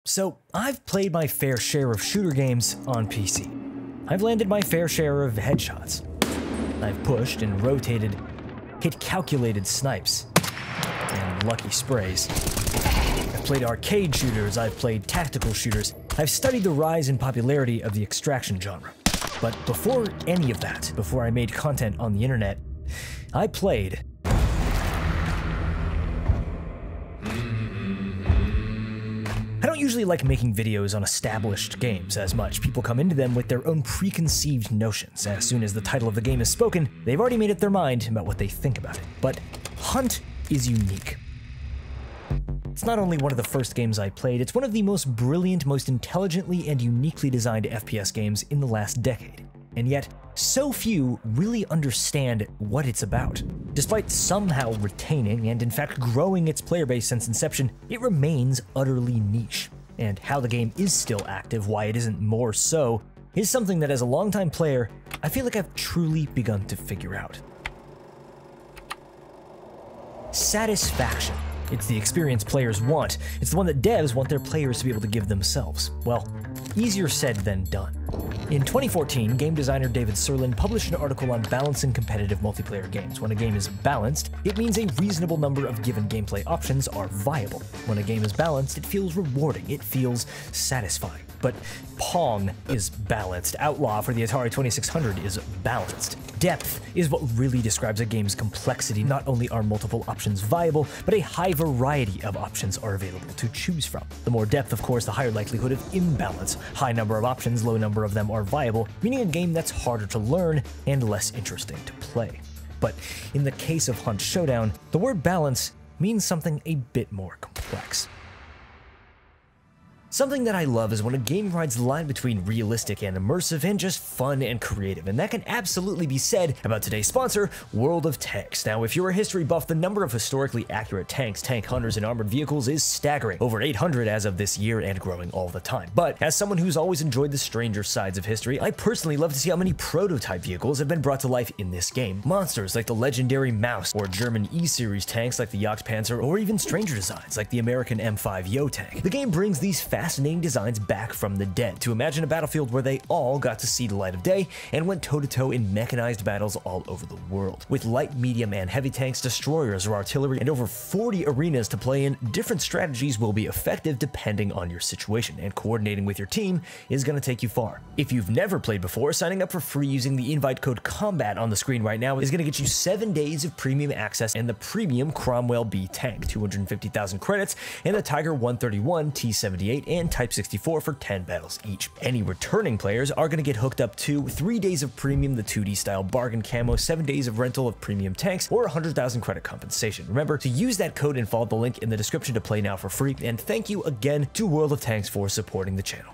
So, I've played my fair share of shooter games on PC. I've landed my fair share of headshots. I've pushed and rotated, hit calculated snipes, and lucky sprays. I've played arcade shooters, I've played tactical shooters, I've studied the rise in popularity of the extraction genre. But before any of that, before I made content on the internet, I played I don't usually like making videos on established games as much. People come into them with their own preconceived notions. As soon as the title of the game is spoken, they've already made up their mind about what they think about it. But Hunt is unique. It's not only one of the first games I played, it's one of the most brilliant, most intelligently and uniquely designed FPS games in the last decade. And yet, so few really understand what it's about. Despite somehow retaining and in fact growing its player base since inception, it remains utterly niche. And how the game is still active, why it isn't more so, is something that as a longtime player, I feel like I've truly begun to figure out. Satisfaction. It's the experience players want. It's the one that devs want their players to be able to give themselves. Well, easier said than done. In 2014, game designer David Sirlin published an article on balancing competitive multiplayer games. When a game is balanced, it means a reasonable number of given gameplay options are viable. When a game is balanced, it feels rewarding, it feels satisfying. But Pong is balanced. Outlaw for the Atari 2600 is balanced. Depth is what really describes a game's complexity. Not only are multiple options viable, but a high variety of options are available to choose from. The more depth, of course, the higher likelihood of imbalance. High number of options, low number of them are viable, meaning a game that's harder to learn and less interesting to play. But in the case of Hunt Showdown, the word balance means something a bit more complex. Something that I love is when a game rides the line between realistic and immersive and just fun and creative, and that can absolutely be said about today's sponsor, World of Tanks. Now, if you're a history buff, the number of historically accurate tanks, tank hunters, and armored vehicles is staggering. Over 800 as of this year and growing all the time. But as someone who's always enjoyed the stranger sides of history, I personally love to see how many prototype vehicles have been brought to life in this game. Monsters like the legendary Maus, or German E-Series tanks like the Jagdpanzer, or even stranger designs like the American M5 Yo tank. The game brings these fascinating designs back from the dead to imagine a battlefield where they all got to see the light of day and went toe-to-toe in mechanized battles all over the world. With light, medium, and heavy tanks, destroyers, or artillery, and over 40 arenas to play in, different strategies will be effective depending on your situation, and coordinating with your team is going to take you far. If you've never played before, signing up for free using the invite code COMBAT on the screen right now is going to get you 7 days of premium access and the premium Cromwell B tank, 250,000 credits, and the Tiger 131, T78, and Type 64 for 10 battles each. Any returning players are going to get hooked up to 3 days of premium, the 2D style bargain camo, 7 days of rental of premium tanks, or 100,000 credit compensation. Remember to use that code and follow the link in the description to play now for free, and thank you again to World of Tanks for supporting the channel.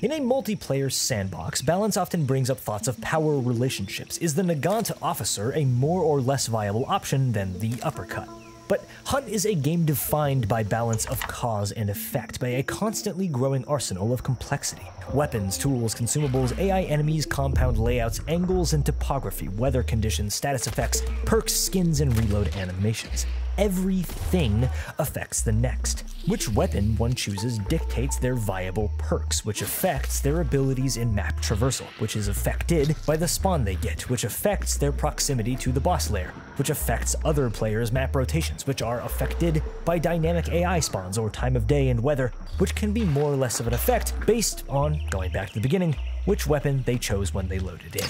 In a multiplayer sandbox, balance often brings up thoughts of power relationships. Is the Nagant officer a more or less viable option than the uppercut? But Hunt is a game defined by balance of cause and effect, by a constantly growing arsenal of complexity. Weapons, tools, consumables, AI enemies, compound layouts, angles and topography, weather conditions, status effects, perks, skins, and reload animations. Everything affects the next. Which weapon one chooses dictates their viable perks, which affects their abilities in map traversal, which is affected by the spawn they get, which affects their proximity to the boss lair, which affects other players' map rotations, which are affected by dynamic AI spawns or time of day and weather, which can be more or less of an effect based on, going back to the beginning, which weapon they chose when they loaded in.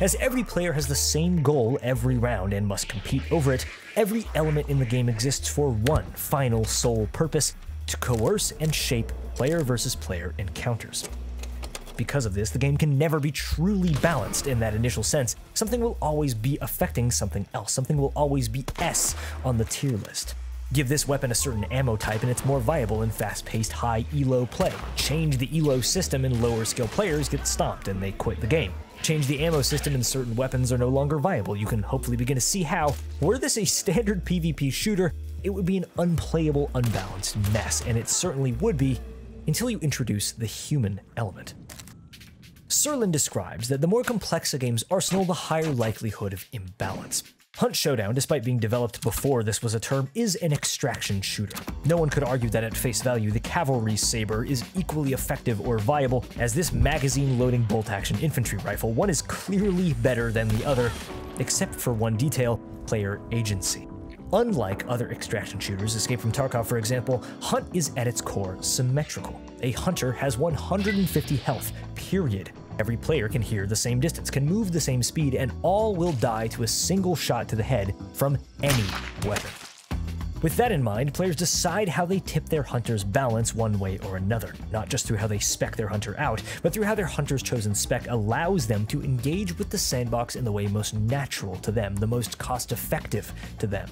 As every player has the same goal every round and must compete over it, every element in the game exists for one final sole purpose: to coerce and shape player versus player encounters. Because of this, the game can never be truly balanced in that initial sense. Something will always be affecting something else. Something will always be S on the tier list. Give this weapon a certain ammo type and it's more viable in fast-paced high elo play. Change the elo system and lower skill players get stomped and they quit the game. Change the ammo system and certain weapons are no longer viable. You can hopefully begin to see how, were this a standard PvP shooter, it would be an unplayable, unbalanced mess, and it certainly would be until you introduce the human element. Sirlin describes that the more complex a game's arsenal, the higher likelihood of imbalance. Hunt Showdown, despite being developed before this was a term, is an extraction shooter. No one could argue that at face value, the Cavalry Saber is equally effective or viable, as this magazine-loading bolt-action infantry rifle, one is clearly better than the other, except for one detail: player agency. Unlike other extraction shooters, Escape from Tarkov for example, Hunt is at its core symmetrical. A hunter has 150 health, period. Every player can hear the same distance, can move the same speed, and all will die to a single shot to the head from any weapon. With that in mind, players decide how they tip their hunter's balance one way or another, not just through how they spec their hunter out, but through how their hunter's chosen spec allows them to engage with the sandbox in the way most natural to them, the most cost-effective to them.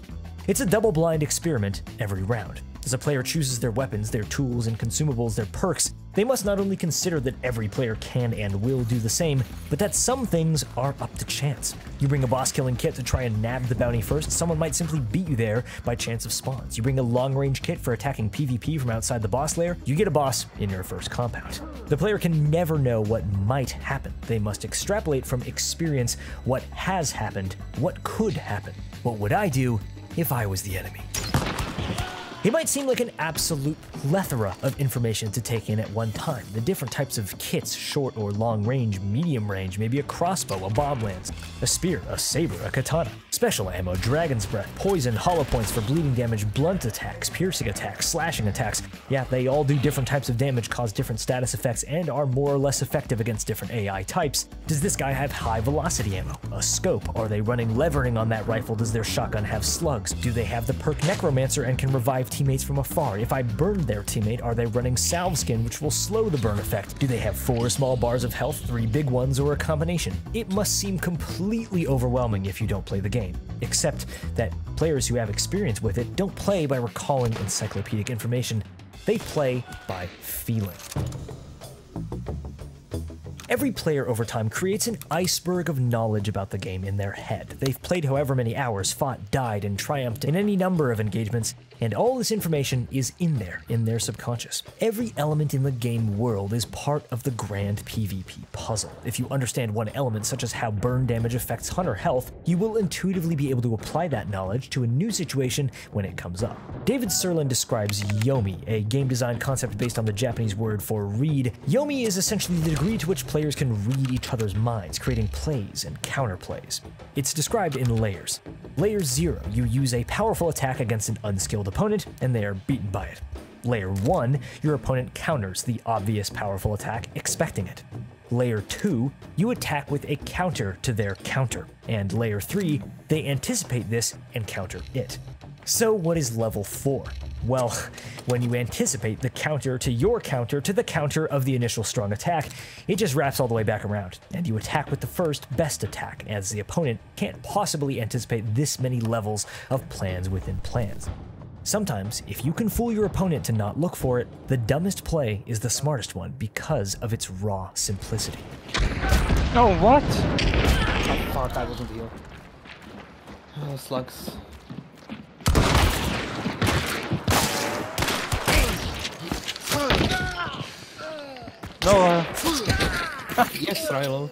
It's a double-blind experiment every round. As a player chooses their weapons, their tools and consumables, their perks, they must not only consider that every player can and will do the same, but that some things are up to chance. You bring a boss-killing kit to try and nab the bounty first, someone might simply beat you there by chance of spawns. You bring a long-range kit for attacking PvP from outside the boss lair, you get a boss in your first compound. The player can never know what might happen. They must extrapolate from experience what has happened, what could happen. What would I do if I was the enemy? It might seem like an absolute plethora of information to take in at one time. The different types of kits, short or long range, medium range, maybe a crossbow, a bob lance, a spear, a saber, a katana, special ammo, dragon's breath, poison, hollow points for bleeding damage, blunt attacks, piercing attacks, slashing attacks. Yeah, they all do different types of damage, cause different status effects, and are more or less effective against different AI types. Does this guy have high velocity ammo? A scope? Are they running levering on that rifle? Does their shotgun have slugs? Do they have the perk Necromancer and can revive teammates from afar? If I burn their teammate, are they running salve skin, which will slow the burn effect? Do they have 4 small bars of health, 3 big ones, or a combination? It must seem completely overwhelming if you don't play the game, except that players who have experience with it don't play by recalling encyclopedic information, they play by feeling. Every player over time creates an iceberg of knowledge about the game in their head. They've played however many hours, fought, died, and triumphed in any number of engagements, and all this information is in their subconscious. Every element in the game world is part of the grand PvP puzzle. If you understand one element, such as how burn damage affects hunter health, you will intuitively be able to apply that knowledge to a new situation when it comes up. David Serlin describes Yomi, a game design concept based on the Japanese word for read. Yomi is essentially the degree to which players can read each other's minds, creating plays and counterplays. It's described in layers. Layer 0, you use a powerful attack against an unskilled opponent, and they are beaten by it. Layer 1, your opponent counters the obvious powerful attack, expecting it. Layer 2, you attack with a counter to their counter. And Layer 3, they anticipate this and counter it. So what is level 4? Well, when you anticipate the counter to the counter of the initial strong attack, it just wraps all the way back around, and you attack with the first best attack, as the opponent can't possibly anticipate this many levels of plans within plans. Sometimes, if you can fool your opponent to not look for it, the dumbest play is the smartest one because of its raw simplicity. Oh, what? Oh, fuck, I wasn't healed. Oh, slugs. No, yes, Rilo.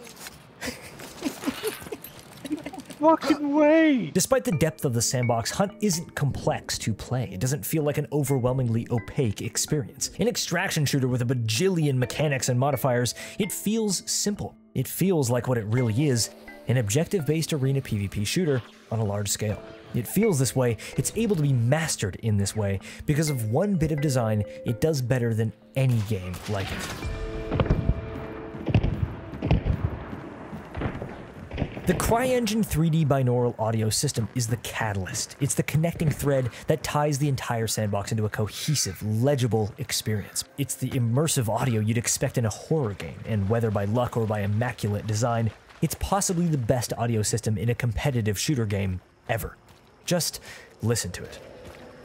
Fucking way! Despite the depth of the sandbox, Hunt isn't complex to play. It doesn't feel like an overwhelmingly opaque experience. An extraction shooter with a bajillion mechanics and modifiers, it feels simple. It feels like what it really is, an objective-based arena PvP shooter on a large scale. It feels this way, it's able to be mastered in this way, because of one bit of design it does better than any game like it. The CryEngine 3D binaural audio system is the catalyst. It's the connecting thread that ties the entire sandbox into a cohesive, legible experience. It's the immersive audio you'd expect in a horror game, and whether by luck or by immaculate design, it's possibly the best audio system in a competitive shooter game ever. Just listen to it.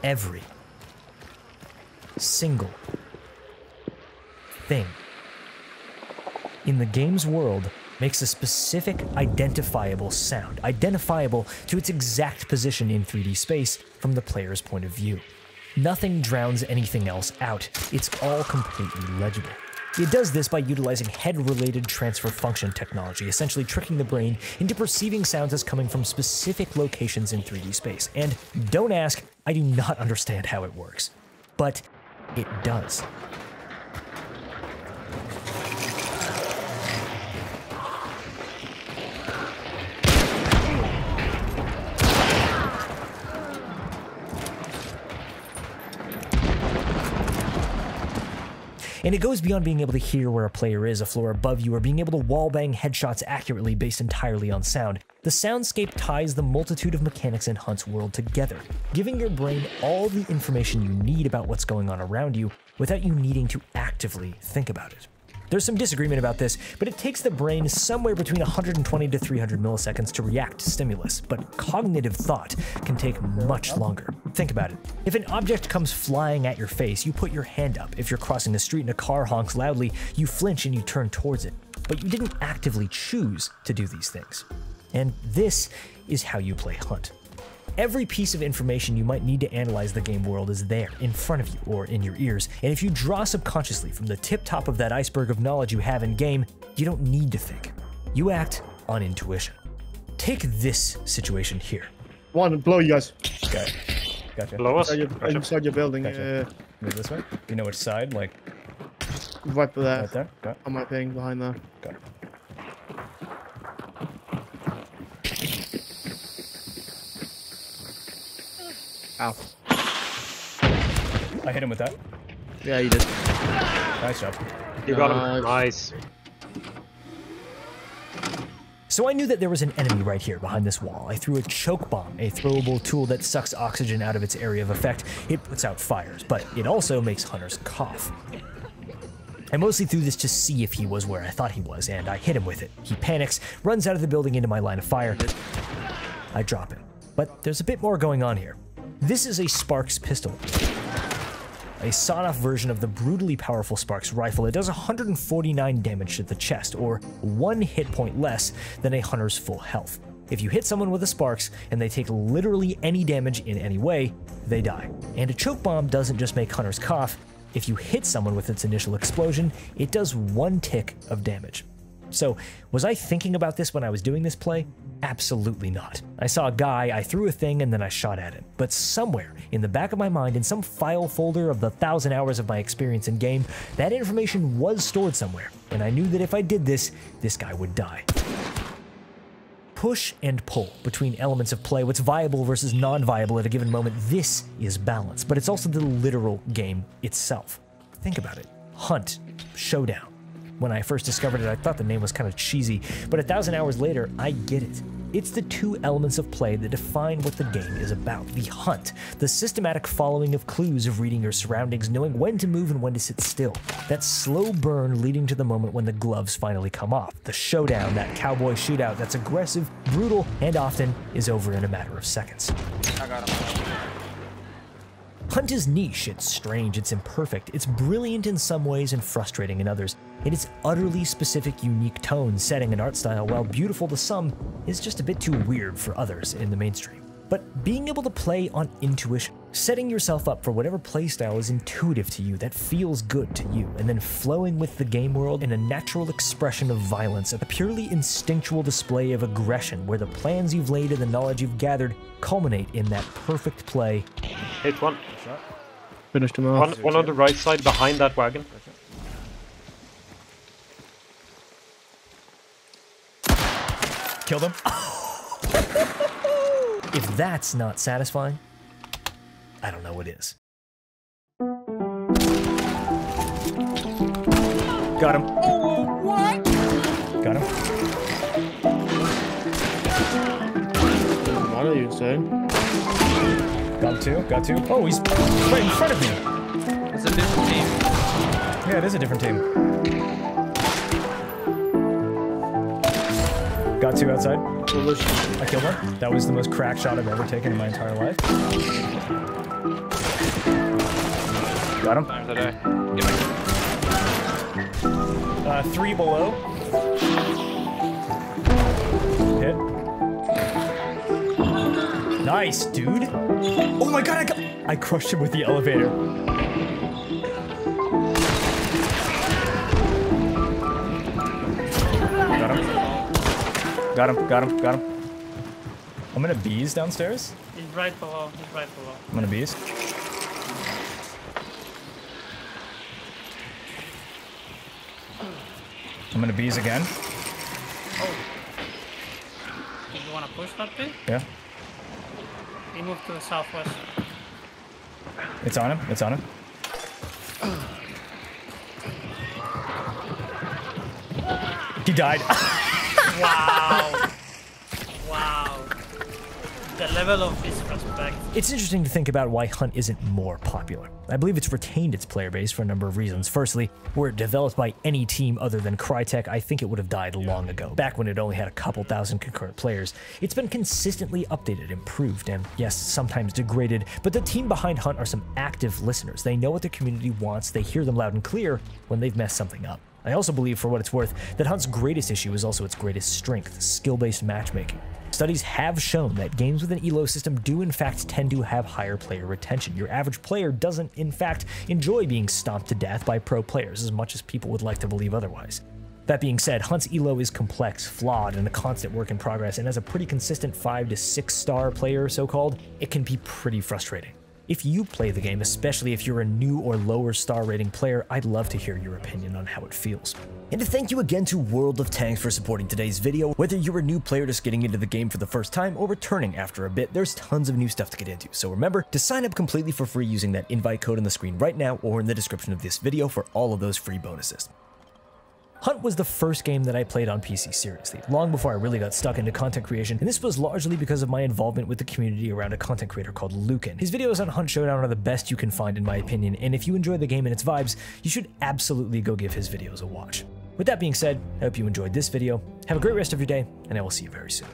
Every single thing in the game's world makes a specific, identifiable sound, identifiable to its exact position in 3D space from the player's point of view. Nothing drowns anything else out. It's all completely legible. It does this by utilizing head-related transfer function technology, essentially tricking the brain into perceiving sounds as coming from specific locations in 3D space. And don't ask, I do not understand how it works. But it does. And it goes beyond being able to hear where a player is a floor above you or being able to wallbang headshots accurately based entirely on sound. The soundscape ties the multitude of mechanics in Hunt's world together, giving your brain all the information you need about what's going on around you without you needing to actively think about it. There's some disagreement about this, but it takes the brain somewhere between 120 to 300 milliseconds to react to stimulus, but cognitive thought can take much longer. Think about it. If an object comes flying at your face, you put your hand up. If you're crossing the street and a car honks loudly, you flinch and you turn towards it. But you didn't actively choose to do these things. And this is how you play Hunt. Every piece of information you might need to analyze the game world is there, in front of you or in your ears, and if you draw subconsciously from the tip-top of that iceberg of knowledge you have in game, you don't need to think. You act on intuition. Take this situation here. One, blow you guys. Okay. Gotcha. Below us? Inside your building. Gotcha. Move this way? Do you know which side? Like, right there. right there? Got it. On my thing, behind there. Got it. Ow. I hit him with that. Yeah, you did. Nice job. You got him. Nice. So I knew that there was an enemy right here behind this wall. I threw a choke bomb, a throwable tool that sucks oxygen out of its area of effect. It puts out fires, but it also makes hunters cough. I mostly threw this to see if he was where I thought he was, and I hit him with it. He panics, runs out of the building into my line of fire. I drop him. But there's a bit more going on here. This is a Sparks pistol, a sawed-off version of the brutally powerful Sparks rifle. It does 149 damage to the chest, or 1 hit point less than a hunter's full health. If you hit someone with a Sparks and they take literally any damage in any way, they die. And a choke bomb doesn't just make hunters cough. If you hit someone with its initial explosion, it does 1 tick of damage. So, was I thinking about this when I was doing this play? Absolutely not. I saw a guy, I threw a thing, and then I shot at him. But somewhere in the back of my mind, in some file folder of the 1,000 hours of my experience in game, that information was stored somewhere, and I knew that if I did this, this guy would die. Push and pull between elements of play, what's viable versus non-viable at a given moment, this is balance, but it's also the literal game itself. Think about it. Hunt, Showdown. When I first discovered it, I thought the name was kind of cheesy, but 1,000 hours later, I get it. It's the 2 elements of play that define what the game is about. The hunt, the systematic following of clues of reading your surroundings, knowing when to move and when to sit still. That slow burn leading to the moment when the gloves finally come off. The showdown, that cowboy shootout that's aggressive, brutal, and often is over in a matter of seconds. I got him. Hunt is niche, it's strange, it's imperfect, it's brilliant in some ways and frustrating in others. In its utterly specific, unique tone, setting, and art style, while beautiful to some, is just a bit too weird for others in the mainstream. But being able to play on intuition, setting yourself up for whatever playstyle is intuitive to you, that feels good to you, and then flowing with the game world in a natural expression of violence, a purely instinctual display of aggression, where the plans you've laid and the knowledge you've gathered culminate in that perfect play. Hit one. Finished him off. One on the right side behind that wagon. Killed him. If that's not satisfying, I don't know what is. Got him. Oh, what? Got him. What are you saying? Got him too. Got 2. Oh, he's right in front of me. It's a different team. Yeah, it is a different team. Got 2 outside. I killed one. That was the most crack shot I've ever taken in my entire life. Got him. Time today. 3 below. Hit. Nice, dude. Oh my god, I crushed him with the elevator. Got him, got him, got him. I'm gonna bees downstairs. He's right below. He's right below. I'm gonna bees. I'm gonna bees again. Oh. Do you want to push that bit? Yeah. He moved to the southwest. It's on him. It's on him. He died. Wow. Wow. The level of disrespect. It's interesting to think about why Hunt isn't more popular. I believe it's retained its player base for a number of reasons. Firstly, were it developed by any team other than Crytek, I think it would have died long ago, back when it only had a couple thousand concurrent players. It's been consistently updated, improved, and yes, sometimes degraded, but the team behind Hunt are some active listeners. They know what the community wants, they hear them loud and clear when they've messed something up. I also believe, for what it's worth, that Hunt's greatest issue is also its greatest strength, skill-based matchmaking. Studies have shown that games with an elo system do in fact tend to have higher player retention. Your average player doesn't in fact enjoy being stomped to death by pro players as much as people would like to believe otherwise. That being said, Hunt's elo is complex, flawed, and a constant work in progress, and as a pretty consistent 5 to 6 star player, so-called, it can be pretty frustrating. If you play the game, especially if you're a new or lower star rating player, I'd love to hear your opinion on how it feels. And thank you again to World of Tanks for supporting today's video. Whether you're a new player just getting into the game for the first time or returning after a bit, there's tons of new stuff to get into. So remember to sign up completely for free using that invite code on the screen right now or in the description of this video for all of those free bonuses. Hunt was the first game that I played on PC seriously, long before I really got stuck into content creation, and this was largely because of my involvement with the community around a content creator called Lucan. His videos on Hunt Showdown are the best you can find in my opinion, and if you enjoy the game and its vibes, you should absolutely go give his videos a watch. With that being said, I hope you enjoyed this video, have a great rest of your day, and I will see you very soon.